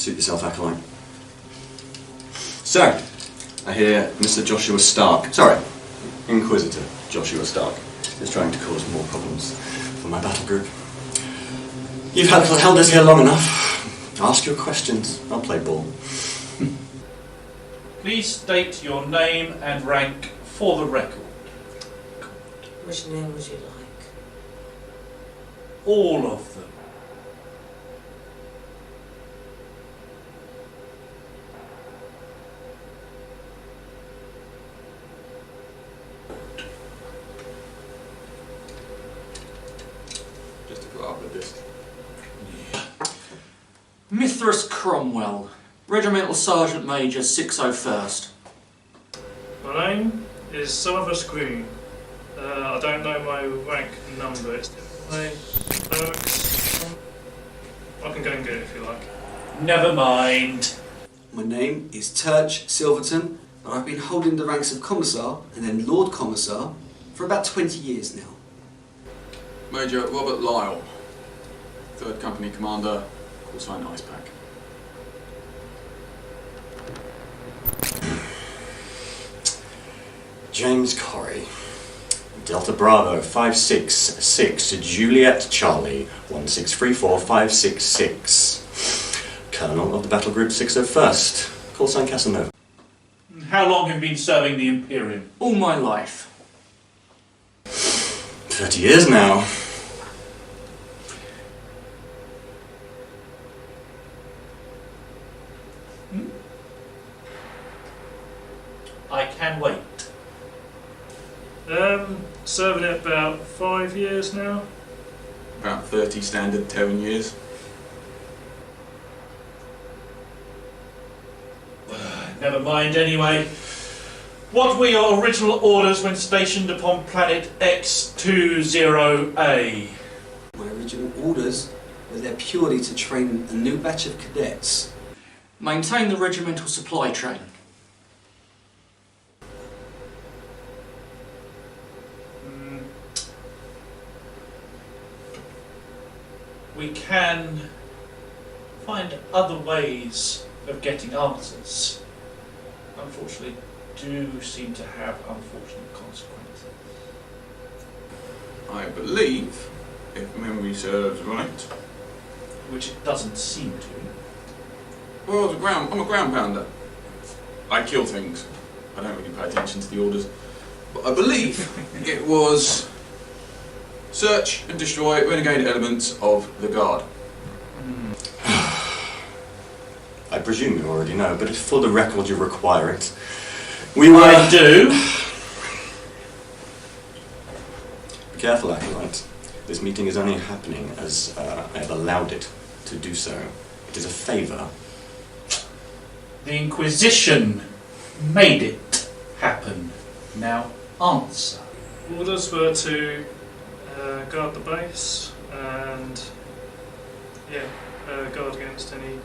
Suit yourself, Acolyte. So, I hear Mr. Joshua Stark, sorry, Inquisitor Joshua Stark, is trying to cause more problems for my battle group. You've held us here long enough. Ask your questions. I'll play ball. Please state your name and rank for the record. Which name would you like? All of them. Just to put up with this. Mithras Cromwell, Regimental Sergeant Major, 601st. My name is Silver's Green. I don't know my rank and number. It's my barracks. I can go and get it if you like. Never mind. My name is Turch Silverton, and I've been holding the ranks of Commissar and then Lord Commissar for about 20 years now. Major Robert Lyle, 3rd Company Commander, call sign Ice Pack. James Corrie. Delta Bravo 566, Juliet Charlie 1634566. Colonel of the Battle Group 601st. Call sign Casanova. How long have you been serving the Imperium? All my life. 30 years now. I can wait. Serving it about 5 years now. About 30 standard Terran years. Never mind anyway. What were your original orders when stationed upon planet X20A? My original orders were there purely to train a new batch of cadets. Maintain the regimental supply train. We can find other ways of getting answers. Unfortunately, do seem to have unfortunate consequences. I believe, if memory serves right. Which it doesn't seem to. Well, I'm a ground pounder. I kill things. I don't really pay attention to the orders. But I believe it was search and destroy renegade elements of the Guard. I presume you already know, but if for the record you require it, we will... I do. Be careful, Acolyte. This meeting is only happening as I have allowed it to do so. It is a favour. The Inquisition made it happen. Now answer. Orders were to guard the base and guard against any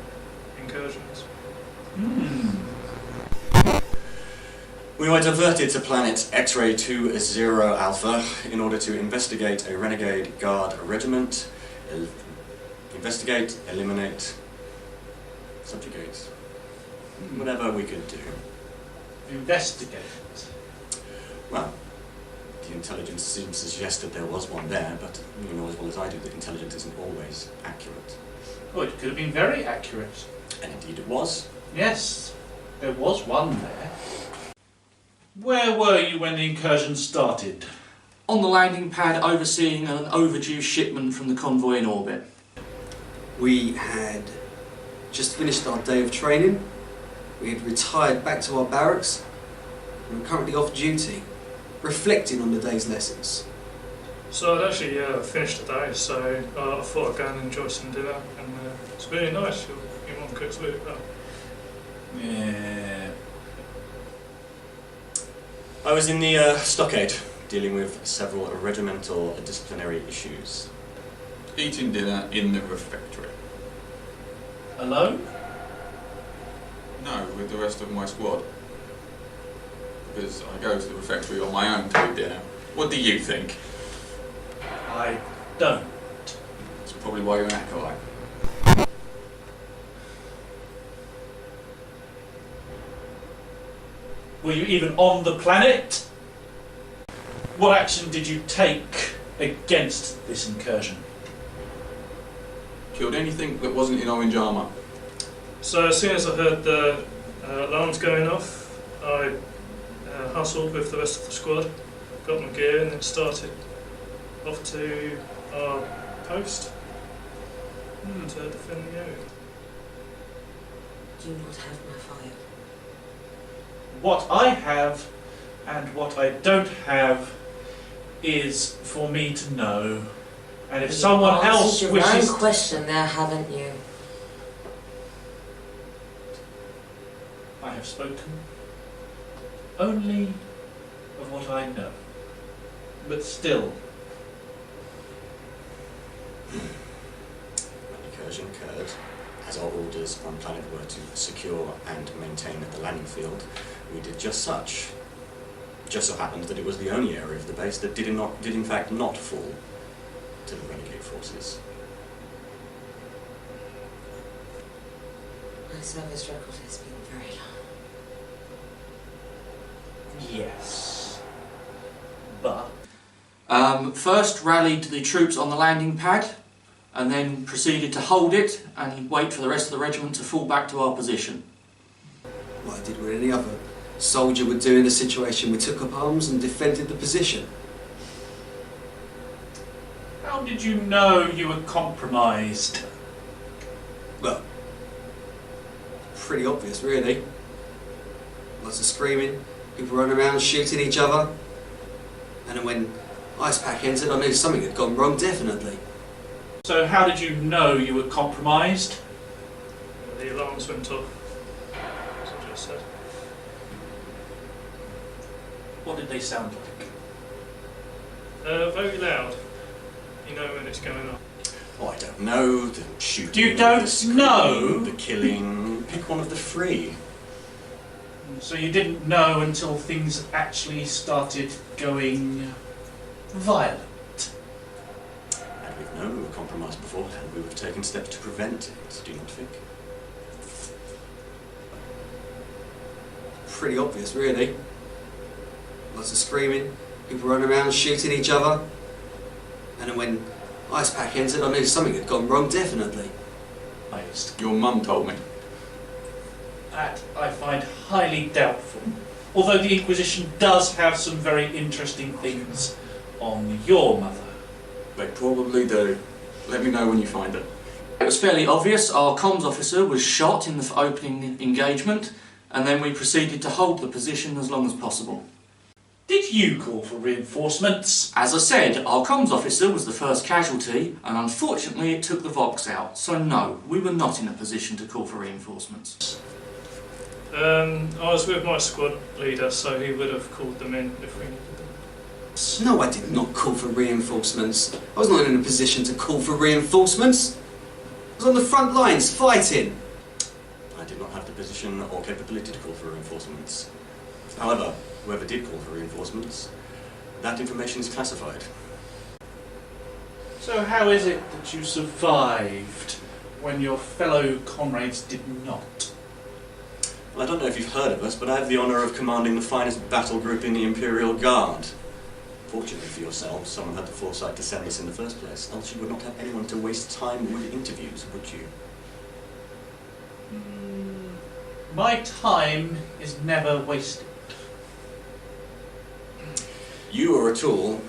incursions. We were diverted to planet X-Ray 20 Alpha in order to investigate a renegade guard regiment, investigate, eliminate, subjugate, whatever we could do. Investigate. Well, the intelligence seems to suggest that there was one there, but you know as well as I do that intelligence isn't always accurate. Oh, it could have been very accurate. And indeed it was. Yes, there was one there. Where were you when the incursion started? On the landing pad overseeing an overdue shipment from the convoy in orbit. We had just finished our day of training. We had retired back to our barracks and were currently off duty, reflecting on the day's lessons. So I'd actually finished the day, so I thought I'd go and enjoy some dinner, and it's really nice. Your mum cooks really well. Yeah. I was in the stockade, dealing with several regimental disciplinary issues. Eating dinner in the refectory. Alone? No, with the rest of my squad. Because I go to the refectory on my own to eat dinner. What do you think? I don't. That's probably why you're an acolyte. Were you even on the planet? What action did you take against this incursion? Killed anything that wasn't in orange armour. So as soon as I heard the alarms going off, I hustled with the rest of the squad, got my gear and then started off to our post to defend the area. Do not have my file. What I have and what I don't have is for me to know. And if someone else You've wishes... answered your own question there, haven't you? I have spoken only of what I know. But still, When incursion occurred, as our orders on planet were to secure and maintain the landing field, we did just such. Just so happened that it was the only area of the base that did in fact not fall to the renegade forces. My service record has been very long. yes. But First rallied the troops on the landing pad and then proceeded to hold it and wait for the rest of the regiment to fall back to our position. What I did what any other soldier would do in a situation. We took up arms and defended the position. how did you know you were compromised? Well, pretty obvious really. Lots of screaming, people running around shooting each other. And then when Ice Pack entered, I knew something had gone wrong, definitely. So how did you know you were compromised? The alarms went off, as I just said. What did they sound like? Very loud. You know when it's going on. Oh, I don't know, the shooting, You don't the screaming, know? the killing. Pick one of the three. So you didn't know until things actually started going violent. Had we known we were compromised beforehand, we would have taken steps to prevent it, do you not think? Pretty obvious really. Lots of screaming, people running around shooting each other. And then when Ice Pack entered, I knew something had gone wrong, definitely. Your mum told me. That I find highly doubtful. Although the Inquisition does have some very interesting things on your mother. They probably do. Let me know when you find it. It was fairly obvious our comms officer was shot in the opening engagement, and then we proceeded to hold the position as long as possible. Did you call for reinforcements? As I said, our comms officer was the first casualty, and unfortunately it took the Vox out, so no, we were not in a position to call for reinforcements. I was with my squad leader, so he would have called them in if we needed them. No, I did not call for reinforcements. I was not in a position to call for reinforcements. I was on the front lines, fighting. I did not have the position or capability to call for reinforcements. However, whoever did call for reinforcements, that information is classified. So how is it that you survived when your fellow comrades did not? Well, I don't know if you've heard of us, but I have the honour of commanding the finest battle group in the Imperial Guard. Fortunately for yourselves, someone had the foresight to send us in the first place, else you would not have anyone to waste time with interviews, would you? My time is never wasted. You are a tool,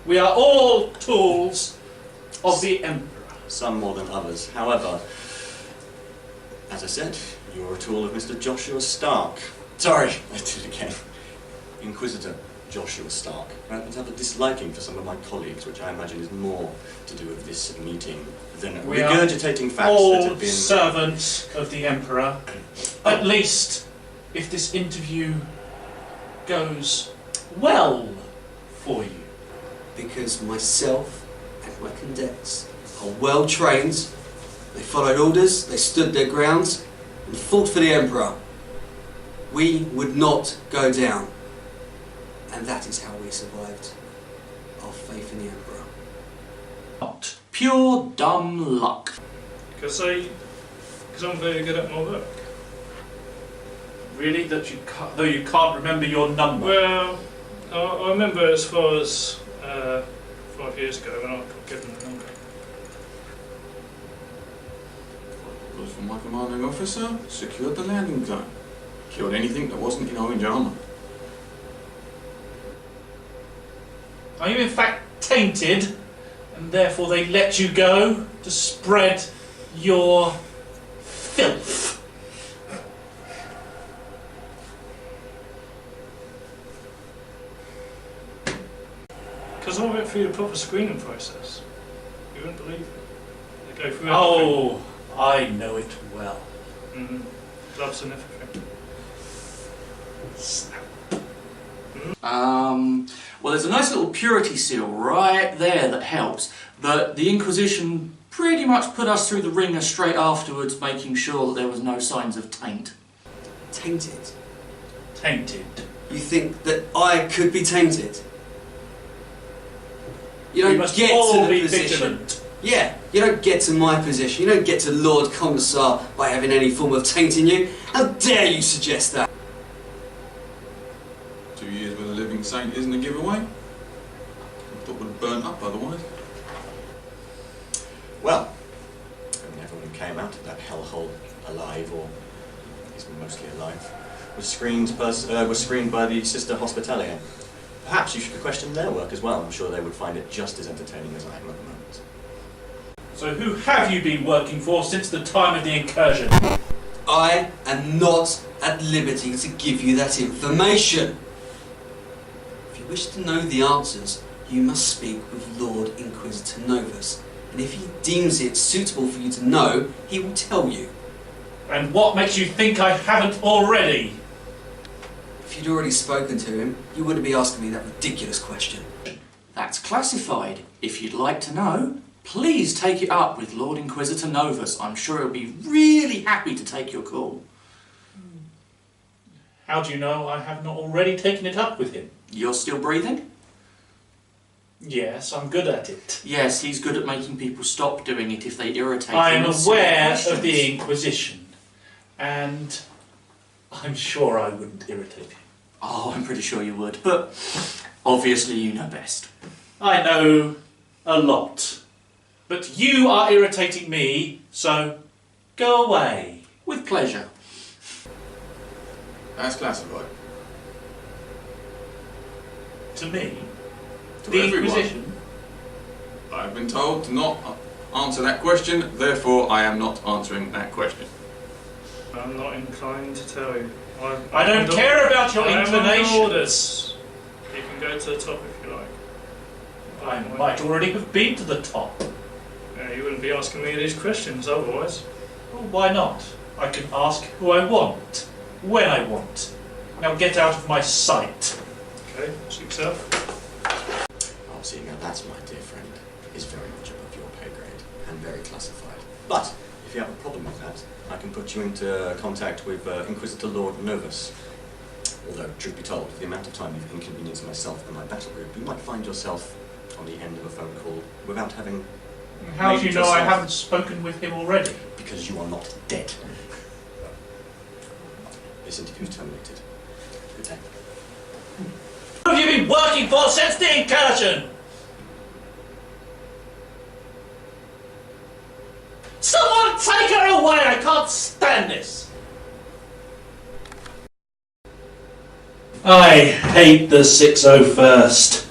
We are all tools of the Emperor. some more than others. However, as I said, you are a tool of Mr. Joshua Stark. Sorry, I did it again. Inquisitor Joshua Stark. I happen to have a disliking for some of my colleagues, which I imagine is more to do with this meeting than We regurgitating facts that All have been... servants of the Emperor. At least, if this interview goes well for you. Because myself and my cadets are well trained. They followed orders, they stood their ground, and fought for the Emperor. We would not go down. And that is how we survived our faith in the Emperor. Not pure dumb luck. Because I'm very good at my work. Really? That you can't, though you can't remember your number? Well, I remember as far as 5 years ago when I got given the number. Was from my commanding officer, secured the landing zone, killed anything that wasn't in orange armour. Are you in fact tainted, and therefore they let you go to spread your filth? Because I went through the proper screening process. You wouldn't believe it. They go through everything. Oh, I know it well. Gloves and everything. Well, there's a nice little purity seal right there that helps, but the Inquisition pretty much put us through the ringer straight afterwards, making sure that there was no signs of taint. Tainted? Tainted. You think that I could be tainted? You We don't must get all to the be position. vigilant. Yeah, you don't get to my position. You don't get to Lord Commissar by having any form of taint in you. How dare you suggest that? 2 years with a living saint isn't a giveaway. I thought we'd have burnt up otherwise. Well, I mean, everyone who came out of that hellhole alive, or at least mostly alive, was screened by the Sister Hospitalia. Perhaps you should question their work as well. I'm sure they would find it just as entertaining as I am at the moment. So who have you been working for since the time of the incursion? I am not at liberty to give you that information. If you wish to know the answers, you must speak with Lord Inquisitor Novus, and if he deems it suitable for you to know, he will tell you. And what makes you think I haven't already? If you'd already spoken to him, you wouldn't be asking me that ridiculous question. That's classified. If you'd like to know, please take it up with Lord Inquisitor Novus. I'm sure he'll be really happy to take your call. How do you know I have not already taken it up with him? You're still breathing? Yes, I'm good at it. Yes, he's good at making people stop doing it if they irritate I him am with silly aware questions. of the Inquisition, and I'm sure I wouldn't irritate him. Oh, I'm pretty sure you would, but obviously you know best. I know a lot, but you are irritating me, so go away. With pleasure. That's classified. To me, To the everyone. Inquisition. I've been told to not answer that question, therefore I am not answering that question. I'm not inclined to tell you. I don't care about your inclination. Orders. You can go to the top if you like. I might already have been to the top. You wouldn't be asking me these questions otherwise. Well, why not? I can ask who I want, when I want. Now get out of my sight. Okay, suit yourself. Oh, see, now that's, my dear friend, is very much above your pay grade and very classified. But if you have a problem with that, I can put you into contact with Inquisitor Lord Novus. Although, truth be told, for the amount of time you've inconvenienced myself and my battle group, you might find yourself on the end of a phone call without having... How do you know I yourself- haven't spoken with him already? Because you are not dead. This interview is terminated. Good day. Who have you been working for since the incursion? Someone take her away! I can't stand this! I hate the 601st.